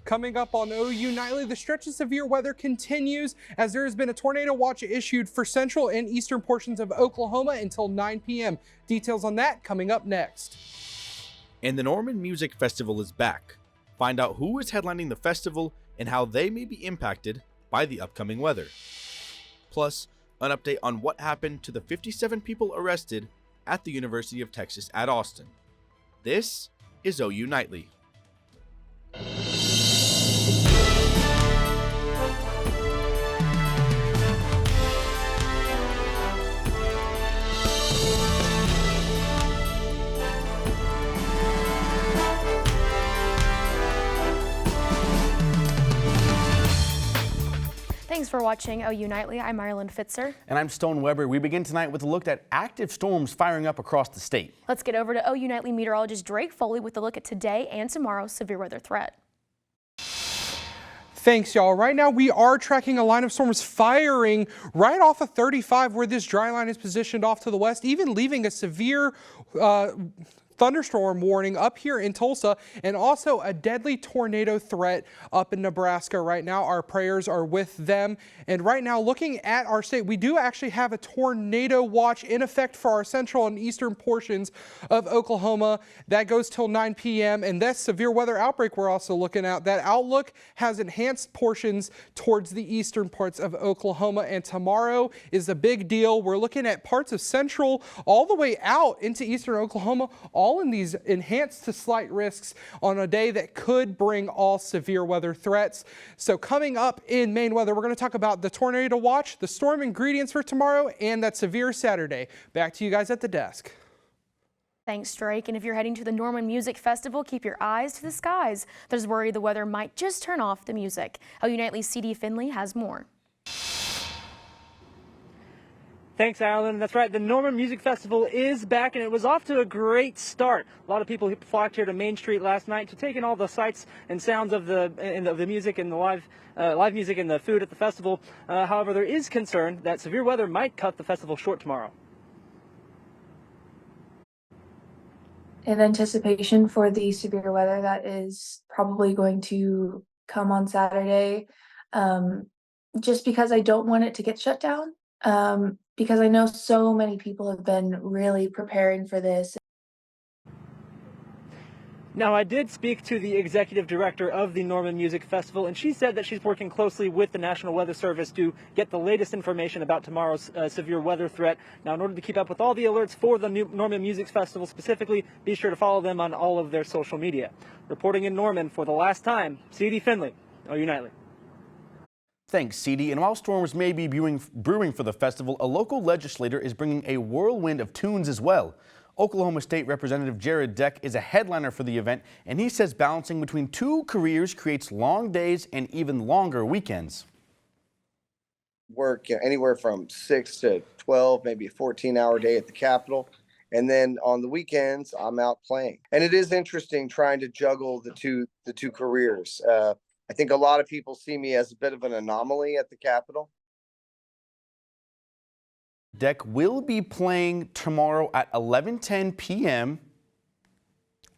Coming up on OU Nightly, the stretch of severe weather continues as there has been a tornado watch issued for central and eastern portions of Oklahoma until 9 p.m. Details on that coming up next. And the Norman Music Festival is back. Find out who is headlining the festival and how they may be impacted by the upcoming weather. Plus, an update on what happened to the 57 people arrested at the University of Texas at Austin. This is OU Nightly. Thanks for watching OU Nightly. I'm Marilyn Fitzer. And I'm Stone Weber. We begin tonight with a look at active storms firing up across the state. Let's get over to OU Nightly meteorologist Drake Foley with a look at today and tomorrow's severe weather threat. Thanks, y'all. Right now, we are tracking a line of storms firing right off of 35, where this dry line is positioned off to the west, even leaving a severe thunderstorm warning up here in Tulsa, and also a deadly tornado threat up in Nebraska right now. Our prayers are with them. And right now, looking at our state, we do actually have a tornado watch in effect for our central and eastern portions of Oklahoma. That goes till 9 p.m. And this severe weather outbreak we're also looking at, that outlook has enhanced portions towards the eastern parts of Oklahoma. And tomorrow is a big deal. We're looking at parts of central all the way out into eastern Oklahoma, all in these enhanced to slight risks on a day that could bring all severe weather threats. So coming up in main weather, we're going to talk about the tornado watch, the storm ingredients for tomorrow, and that severe Saturday. Back to you guys at the desk. Thanks, Drake. And if you're heading to the Norman Music Festival, keep your eyes to the skies. There's worry the weather might just turn off the music. OU Nightly's CD Finley has more. Thanks, Alan. That's right. The Norman Music Festival is back, and it was off to a great start. A lot of people flocked here to Main Street last night to take in all the sights and sounds of the music and the live music and the food at the festival. However, there is concern that severe weather might cut the festival short tomorrow. In anticipation for the severe weather that is probably going to come on Saturday, just because I don't want it to get shut down. Because I know so many people have been really preparing for this. Now, I did speak to the executive director of the Norman Music Festival, and she said that she's working closely with the National Weather Service to get the latest information about tomorrow's severe weather threat. Now, in order to keep up with all the alerts for the Norman Music Festival specifically, be sure to follow them on all of their social media. Reporting in Norman for the last time, CD Finley, OU Nightly. Thanks, CD. And while storms may be brewing for the festival, a local legislator is bringing a whirlwind of tunes as well. Oklahoma State Representative Jared Deck is a headliner for the event, and he says balancing between two careers creates long days and even longer weekends. Work anywhere from 6 to 12, maybe a 14-hour day at the Capitol. And then on the weekends, I'm out playing. And it is interesting trying to juggle the two careers. I think a lot of people see me as a bit of an anomaly at the Capitol. Deck will be playing tomorrow at 11:10 p.m.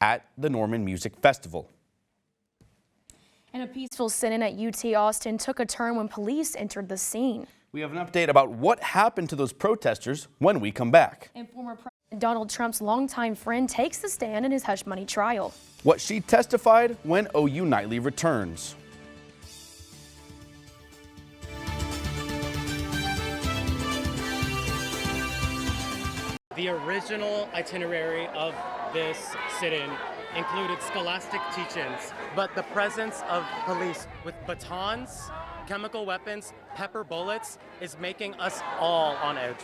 at the Norman Music Festival. And a peaceful sit-in at UT Austin took a turn when police entered the scene. We have an update about what happened to those protesters when we come back. And former President Donald Trump's longtime friend takes the stand in his hush money trial. What she testified when OU Nightly returns. The original itinerary of this sit-in included scholastic teach-ins, but the presence of police with batons, chemical weapons, pepper bullets is making us all on edge.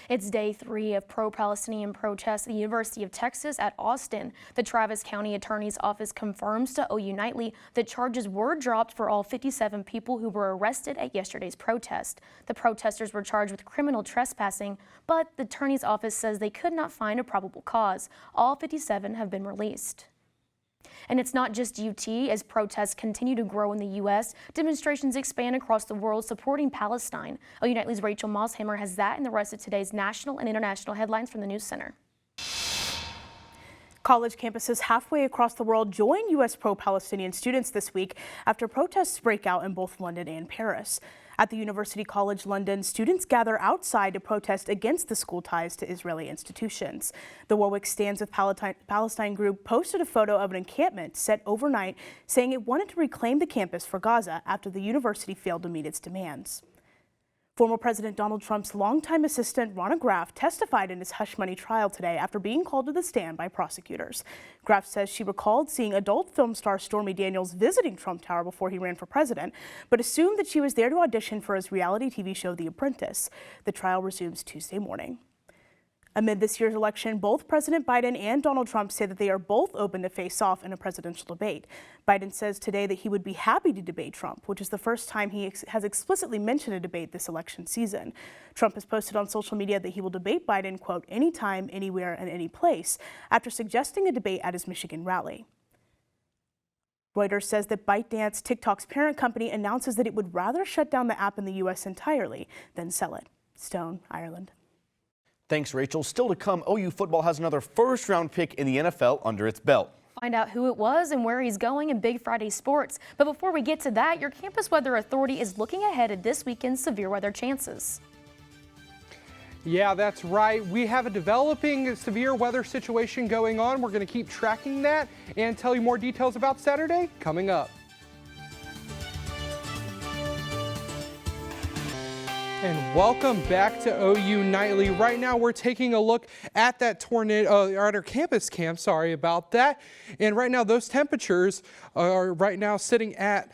It's day 3 of pro-Palestinian protests at the University of Texas at Austin. The Travis County Attorney's Office confirms to OU Nightly that charges were dropped for all 57 people who were arrested at yesterday's protest. The protesters were charged with criminal trespassing, but the Attorney's Office says they could not find a probable cause. All 57 have been released. And it's not just UT. As protests continue to grow in the U.S., demonstrations expand across the world supporting Palestine. OU Nightly's Rachel Mosshammer has that and the rest of today's national and international headlines from the News Center. College campuses halfway across the world join U.S. pro-Palestinian students this week after protests break out in both London and Paris. At the University College London, students gather outside to protest against the school ties to Israeli institutions. The Warwick Stands with Palestine group posted a photo of an encampment set overnight, saying it wanted to reclaim the campus for Gaza after the university failed to meet its demands. Former President Donald Trump's longtime assistant, Ronna Graff, testified in his hush money trial today after being called to the stand by prosecutors. Graff says she recalled seeing adult film star Stormy Daniels visiting Trump Tower before he ran for president, but assumed that she was there to audition for his reality TV show, The Apprentice. The trial resumes Tuesday morning. Amid this year's election, both President Biden and Donald Trump say that they are both open to face off in a presidential debate. Biden says today that he would be happy to debate Trump, which is the first time he has explicitly mentioned a debate this election season. Trump has posted on social media that he will debate Biden, quote, anytime, anywhere, and any place, after suggesting a debate at his Michigan rally. Reuters says that ByteDance, TikTok's parent company, announces that it would rather shut down the app in the U.S. entirely than sell it. Stone, Ireland. Thanks, Rachel. Still to come, OU football has another first-round pick in the NFL under its belt. Find out who it was and where he's going in Big Friday sports. But before we get to that, your campus weather authority is looking ahead at this weekend's severe weather chances. Yeah, that's right. We have a developing severe weather situation going on. We're going to keep tracking that and tell you more details about Saturday coming up. And welcome back to OU Nightly. Right now we're taking a look at that tornado, at our campus cam, sorry about that. And right now those temperatures are right now sitting at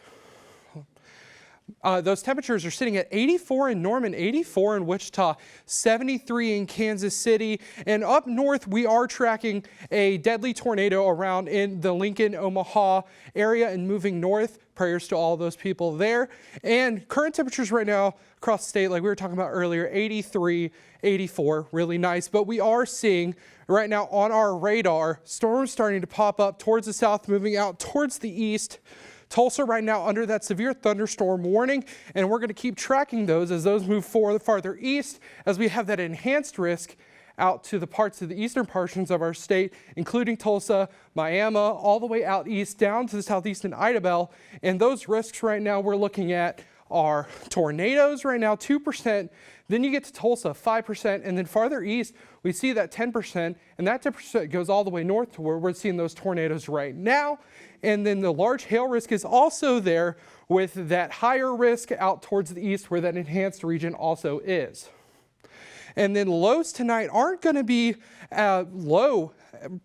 those temperatures are sitting at 84 in Norman, 84 in Wichita, 73 in Kansas City. And up north, we are tracking a deadly tornado around in the Lincoln, Omaha area and moving north. Prayers to all those people there. And current temperatures right now across the state, like we were talking about earlier, 83, 84, really nice. But we are seeing right now on our radar, storms starting to pop up towards the south, moving out towards the east. Tulsa right now under that severe thunderstorm warning, and we're going to keep tracking those as those move farther east as we have that enhanced risk out to the parts of the eastern portions of our state, including Tulsa, Miami, all the way out east down to the southeast in Idabel. And those risks right now we're looking at are tornadoes right now, 2%. Then you get to Tulsa, 5%. And then farther east, we see that 10%. And that 10% goes all the way north to where we're seeing those tornadoes right now. And then the large hail risk is also there with that higher risk out towards the east where that enhanced region also is. And then lows tonight aren't going to be low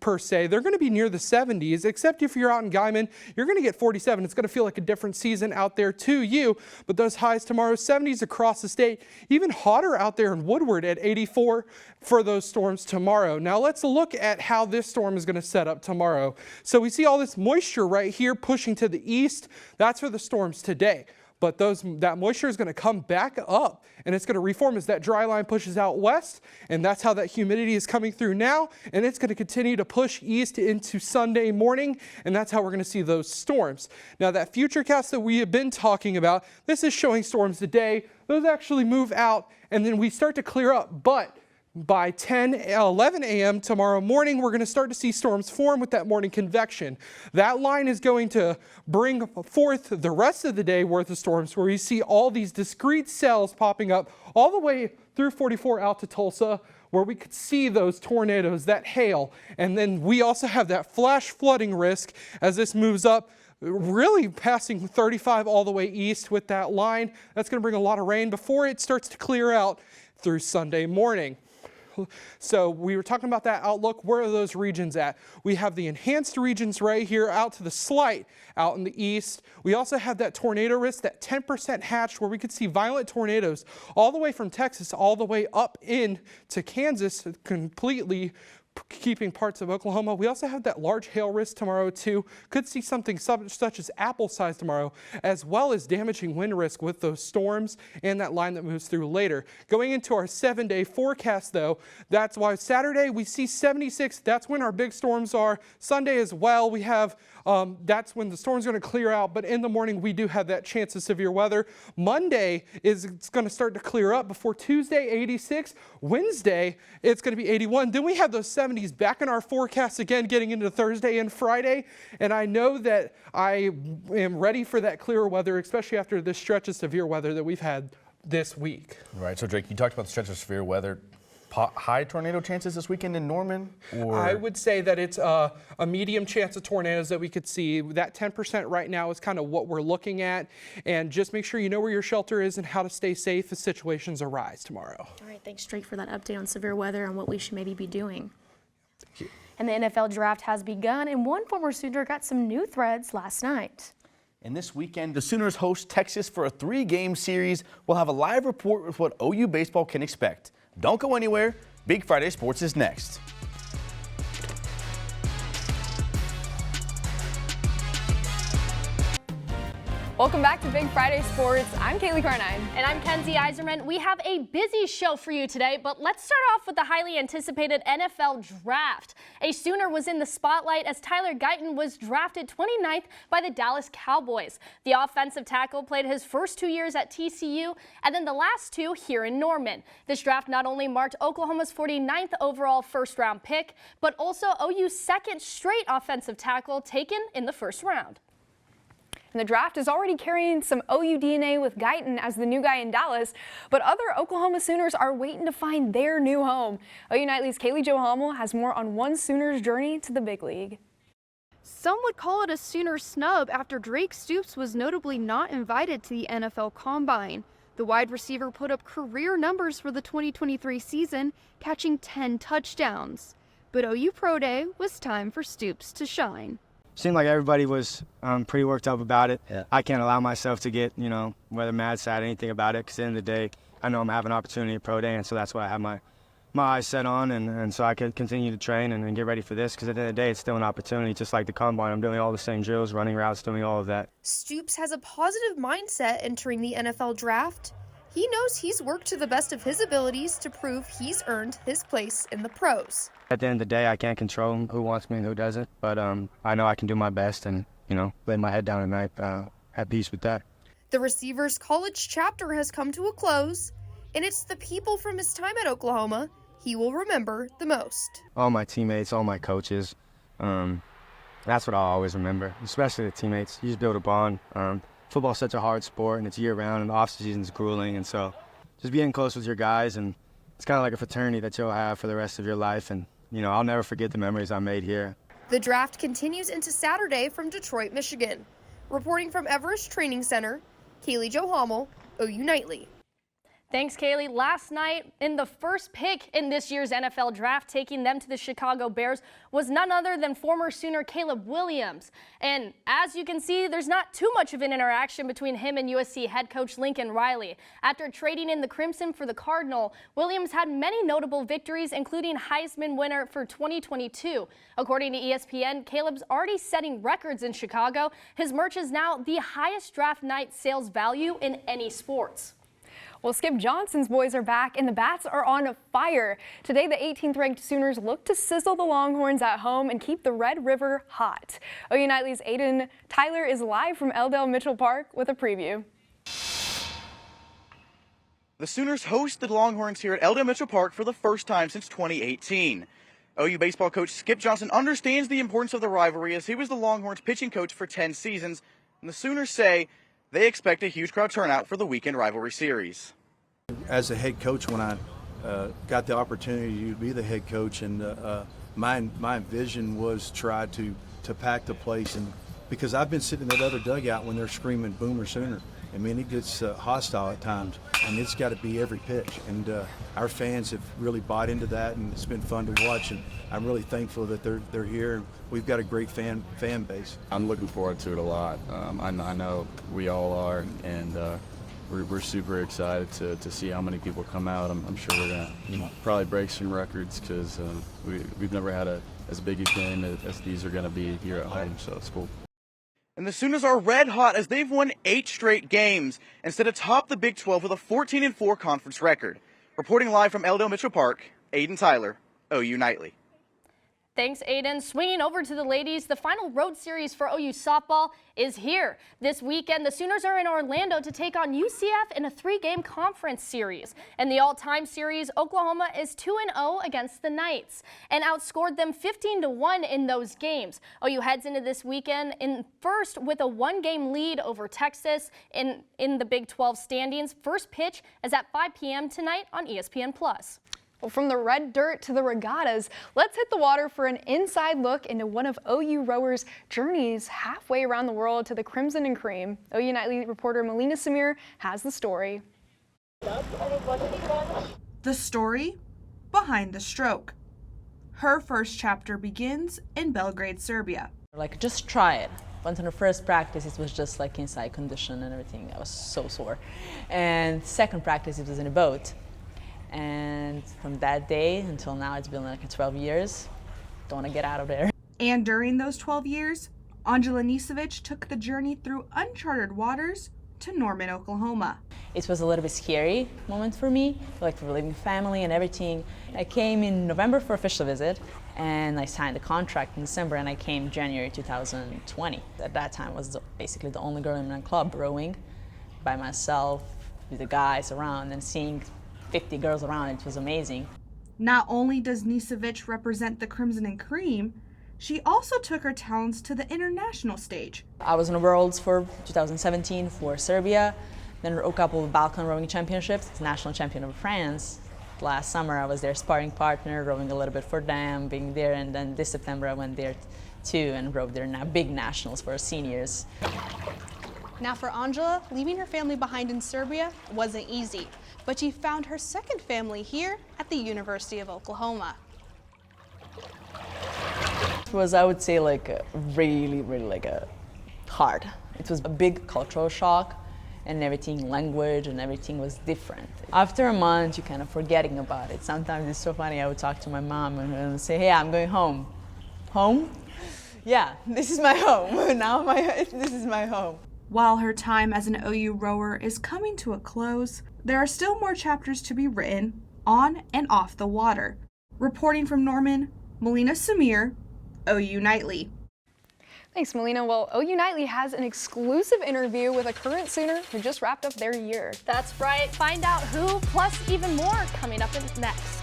per se. They're going to be near the 70s, except if you're out in Guyman, you're going to get 47. It's going to feel like a different season out there to you. But those highs tomorrow, 70s across the state, even hotter out there in Woodward at 84 for those storms tomorrow. Now let's look at how this storm is going to set up tomorrow. So we see all this moisture right here pushing to the east. That's for the storms today. But that moisture is going to come back up and it's going to reform as that dry line pushes out west. And that's how that humidity is coming through now. And it's going to continue to push east into Sunday morning. And that's how we're going to see those storms. Now that futurecast that we have been talking about, this is showing storms today. Those actually move out and then we start to clear up. But by 11 a.m. tomorrow morning, we're going to start to see storms form with that morning convection. That line is going to bring forth the rest of the day worth of storms where you see all these discrete cells popping up all the way through 44 out to Tulsa, where we could see those tornadoes, that hail. And then we also have that flash flooding risk as this moves up, really passing 35 all the way east with that line. That's going to bring a lot of rain before it starts to clear out through Sunday morning. So we were talking about that outlook. Where are those regions at? We have the enhanced regions right here out to the slight out in the east. We also have that tornado risk, that 10% hatch where we could see violent tornadoes all the way from Texas all the way up into Kansas, completely keeping parts of Oklahoma. We also have that large hail risk tomorrow too. Could see something such as apple size tomorrow, as well as damaging wind risk with those storms and that line that moves through later. Going into our 7-day forecast though, that's why Saturday we see 76. That's when our big storms are. Sunday as well, we have that's when the storm's going to clear out, but in the morning we do have that chance of severe weather. Monday it's going to start to clear up before Tuesday, 86. Wednesday it's going to be 81. Then we have those 70s back in our forecast again, getting into Thursday and Friday. And I know that I am ready for that clearer weather, especially after this stretch of severe weather that we've had this week. Right. So, Drake, you talked about the stretch of severe weather. High tornado chances this weekend in Norman? Or? I would say that it's a medium chance of tornadoes that we could see. That 10% right now is kind of what we're looking at. And just make sure you know where your shelter is and how to stay safe as situations arise tomorrow. All right, thanks, Drake, for that update on severe weather and what we should maybe be doing. Thank you. And the NFL draft has begun, and one former Sooner got some new threads last night. And this weekend, the Sooners host Texas for a 3-game series. We'll have a live report with what OU baseball can expect. Don't go anywhere. Big Friday Sports is next. Welcome back to Big Friday Sports. I'm Kaylee Carnine. And I'm Kenzie Eiserman. We have a busy show for you today, but let's start off with the highly anticipated NFL draft. A Sooner was in the spotlight as Tyler Guyton was drafted 29th by the Dallas Cowboys. The offensive tackle played his first 2 years at TCU and then the last 2 here in Norman. This draft not only marked Oklahoma's 49th overall first-round pick, but also OU's second straight offensive tackle taken in the first round. And the draft is already carrying some OU DNA with Guyton as the new guy in Dallas, but other Oklahoma Sooners are waiting to find their new home. OU Nightly's Kaylee Jo Hummel has more on one Sooners journey to the big league. Some would call it a Sooner snub after Drake Stoops was notably not invited to the NFL Combine. The wide receiver put up career numbers for the 2023 season, catching 10 touchdowns. But OU Pro Day was time for Stoops to shine. Seemed like everybody was pretty worked up about it. Yeah. I can't allow myself to get, whether mad, sad, anything about it, because at the end of the day, I know I'm having an opportunity at Pro Day, and so that's what I have my eyes set on, and so I could continue to train and get ready for this, because at the end of the day, it's still an opportunity, just like the Combine. I'm doing all the same drills, running routes, doing all of that. Stoops has a positive mindset entering the NFL draft. He knows he's worked to the best of his abilities to prove he's earned his place in the pros. At the end of the day, I can't control who wants me and who doesn't, but I know I can do my best and, lay my head down at night, at peace with that. The receiver's college chapter has come to a close, and it's the people from his time at Oklahoma he will remember the most. All my teammates, all my coaches, that's what I'll always remember, especially the teammates. You just build a bond. Football's such a hard sport, and it's year-round, and the off-season's grueling, and so just being close with your guys, and it's kind of like a fraternity that you'll have for the rest of your life, and, I'll never forget the memories I made here. The draft continues into Saturday from Detroit, Michigan. Reporting from Everest Training Center, Kaylee Jo Hummel, OU Nightly. Thanks, Kaylee. Last night, in the first pick in this year's NFL draft, taking them to the Chicago Bears was none other than former Sooner Caleb Williams. And as you can see, there's not too much of an interaction between him and USC head coach Lincoln Riley. After trading in the Crimson for the Cardinal, Williams had many notable victories, including Heisman winner for 2022. According to ESPN, Caleb's already setting records in Chicago. His merch is now the highest draft night sales value in any sports. Well, Skip Johnson's boys are back, and the Bats are on fire. Today, the 18th ranked Sooners look to sizzle the Longhorns at home and keep the Red River hot. OU Nightly's Aiden Tyler is live from Eldale Mitchell Park with a preview. The Sooners host the Longhorns here at Eldale Mitchell Park for the first time since 2018. OU baseball coach Skip Johnson understands the importance of the rivalry as he was the Longhorns pitching coach for 10 seasons, and the Sooners say they expect a huge crowd turnout for the weekend rivalry series. As a head coach, when I got the opportunity to be the head coach, and my vision was try to pack the place, and because I've been sitting in that other dugout when they're screaming Boomer Sooner. I mean, it gets hostile at times, and it's got to be every pitch. And our fans have really bought into that, and it's been fun to watch. And I'm really thankful that they're here. We've got a great fan base. I'm looking forward to it a lot. I know we all are, and we're super excited to see how many people come out. I'm sure we're gonna probably break some records because we've never had as big a game as these are going to be here at home. So it's cool. And the Sooners are red hot as they've won 8 straight games and sit atop the Big 12 with a 14-4 conference record. Reporting live from Eldale Mitchell Park, Aiden Tyler, OU Nightly. Thanks, Aiden. Swinging over to the ladies, the final road series for OU softball is here. This weekend, the Sooners are in Orlando to take on UCF in a 3-game conference series. In the all-time series, Oklahoma is 2-0 against the Knights and outscored them 15-1 in those games. OU heads into this weekend in first with a 1-game lead over Texas in the Big 12 standings. First pitch is at 5 p.m. tonight on ESPN+. Well, from the red dirt to the regattas, let's hit the water for an inside look into one of OU rowers' journeys halfway around the world to the Crimson and Cream. OU Nightly reporter Melina Samir has the story. The story behind the stroke. Her first chapter begins in Belgrade, Serbia. Like, just try it. Went on the first practice, it was just like inside condition and everything. I was so sore. And second practice, it was in a boat. And from that day until now, it's been like 12 years. Don't want to get out of there. And during those 12 years, Angela Nisevic took the journey through uncharted waters to Norman, Oklahoma. It was a little bit scary moment for me, like for leaving family and everything. I came in November for official visit, and I signed the contract in December, and I came January 2020. At that time, I was basically the only girl in my club rowing by myself with the guys around, and seeing 50 girls around, it was amazing. Not only does Nisevic represent the Crimson and Cream, she also took her talents to the international stage. I was in the Worlds for 2017 for Serbia, then a couple of Balkan rowing championships, national champion of France. Last summer I was their sparring partner, rowing a little bit for them, being there, and then this September I went there too and rowed their big nationals for seniors. Now for Angela, leaving her family behind in Serbia wasn't easy, but she found her second family here at the University of Oklahoma. It was, I would say, like really like hard. It was a big cultural shock, and everything, language and everything was different. After a month, you're kind of forgetting about it. Sometimes it's so funny, I would talk to my mom and say, hey, I'm going home. Home? Yeah, this is my home. Now this is my home. While her time as an OU rower is coming to a close, there are still more chapters to be written on and off the water. Reporting from Norman, Melina Samir, OU Nightly. Thanks, Melina. Well, OU Nightly has an exclusive interview with a current Sooner who just wrapped up their year. That's right. Find out who, plus even more, coming up next.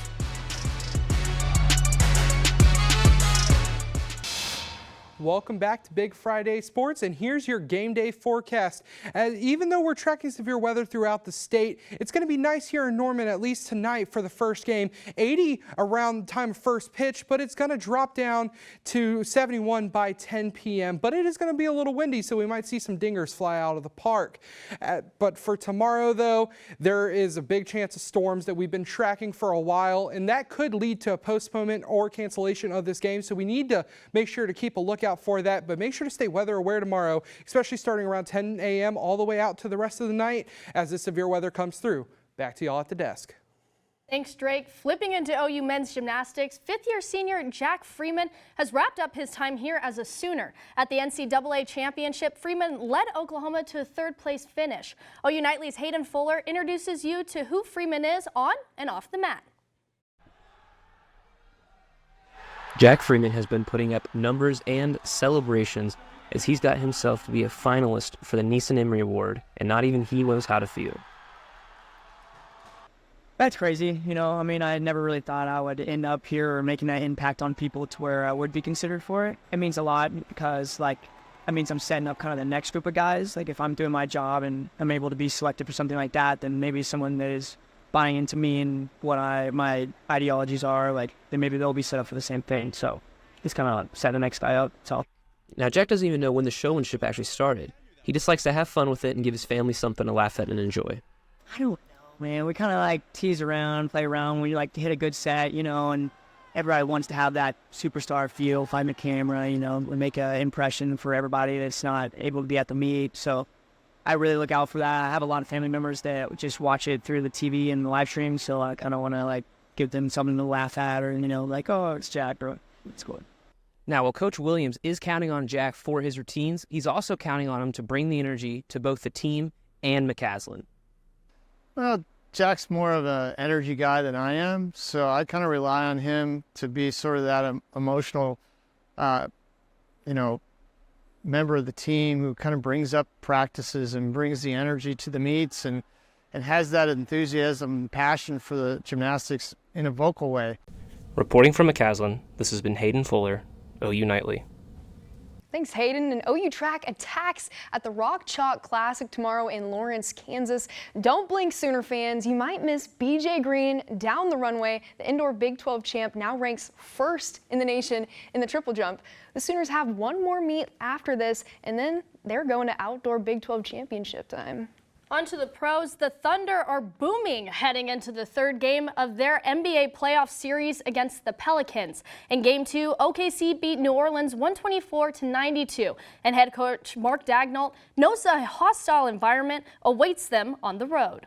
Welcome back to Big Friday Sports, and here's your game day forecast. Even though we're tracking severe weather throughout the state, it's going to be nice here in Norman, at least tonight for the first game. 80 around the time of first pitch, but it's going to drop down to 71 by 10 p.m. But it is going to be a little windy, so we might see some dingers fly out of the park. But for tomorrow, though, there is a big chance of storms that we've been tracking for a while, and that could lead to a postponement or cancellation of this game. So we need to make sure to keep a lookout for that, but make sure to stay weather aware tomorrow, especially starting around 10 a.m. all the way out to the rest of the night as the severe weather comes through. Back to y'all at the desk. Thanks, Drake. Flipping into OU men's gymnastics, fifth-year senior Jack Freeman has wrapped up his time here as a Sooner. At the NCAA championship, Freeman led Oklahoma to a third-place finish. OU Nightly's Hayden Fuller introduces you to who Freeman is on and off the mat. Jack Freeman has been putting up numbers and celebrations as he's got himself to be a finalist for the Neeson Emery Award, and not even he knows how to feel. That's crazy. You know, I mean, I never really thought I would end up here or making that impact on people to where I would be considered for it. It means a lot because, like, that means I'm setting up kind of the next group of guys. Like, if I'm doing my job and I'm able to be selected for something like that, then maybe someone that is buying into me and what my ideologies are, like, then maybe they'll be set up for the same thing. So just kind of set the next guy up. That's all. Now, Jack doesn't even know when the showmanship actually started. He just likes to have fun with it and give his family something to laugh at and enjoy. I don't know, man. We kind of like tease around, play around. We like to hit a good set, you know, and everybody wants to have that superstar feel, find the camera, you know, make an impression for everybody that's not able to be at the meet. So I really look out for that. I have a lot of family members that just watch it through the TV and the live stream, so I kind of want to, like, give them something to laugh at, or, you know, like, oh, it's Jack, or it's good. Now, while Coach Williams is counting on Jack for his routines, he's also counting on him to bring the energy to both the team and McCaslin. Well, Jack's more of an energy guy than I am, so I kind of rely on him to be sort of that emotional, member of the team who kind of brings up practices and brings the energy to the meets and has that enthusiasm and passion for the gymnastics in a vocal way. Reporting from McCaslin, this has been Hayden Fuller, OU Nightly. Thanks, Hayden. And OU track attacks at the Rock Chalk Classic tomorrow in Lawrence, Kansas. Don't blink, Sooner fans. You might miss BJ Green down the runway. The indoor Big 12 champ now ranks first in the nation in the triple jump. The Sooners have one more meet after this, and then they're going to outdoor Big 12 championship time. On to the pros. The Thunder are booming heading into the third game of their NBA playoff series against the Pelicans. In Game 2, OKC beat New Orleans 124-92, and head coach Mark Daigneault knows a hostile environment awaits them on the road.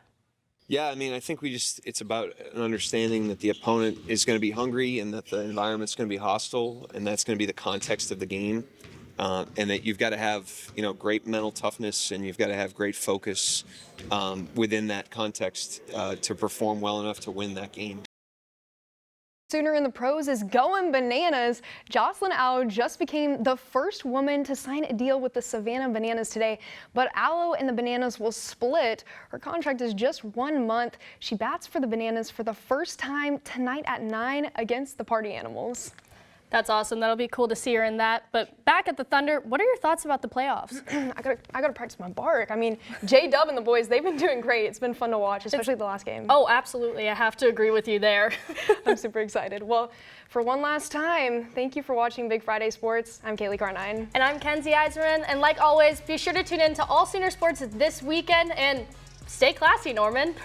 Yeah, I mean, I think it's about an understanding that the opponent is going to be hungry and that the environment's going to be hostile, and that's going to be the context of the game. And that you've got to have, great mental toughness and you've got to have great focus within that context to perform well enough to win that game. Sooner in the pros is going bananas. Jocelyn Allo just became the first woman to sign a deal with the Savannah Bananas today, but Allo and the Bananas will split. Her contract is just 1 month. She bats for the Bananas for the first time tonight at 9 against the Party Animals. That's awesome. That'll be cool to see her in that. But back at the Thunder, what are your thoughts about the playoffs? I gotta practice my bark. I mean, J-Dub and the boys, they've been doing great. It's been fun to watch, especially the last game. Oh, absolutely. I have to agree with you there. I'm super excited. Well, for one last time, thank you for watching Big Friday Sports. I'm Kaylee Carnine. And I'm Kenzie Eiserman. And like always, be sure to tune in to all Sooner Sports this weekend and stay classy, Norman.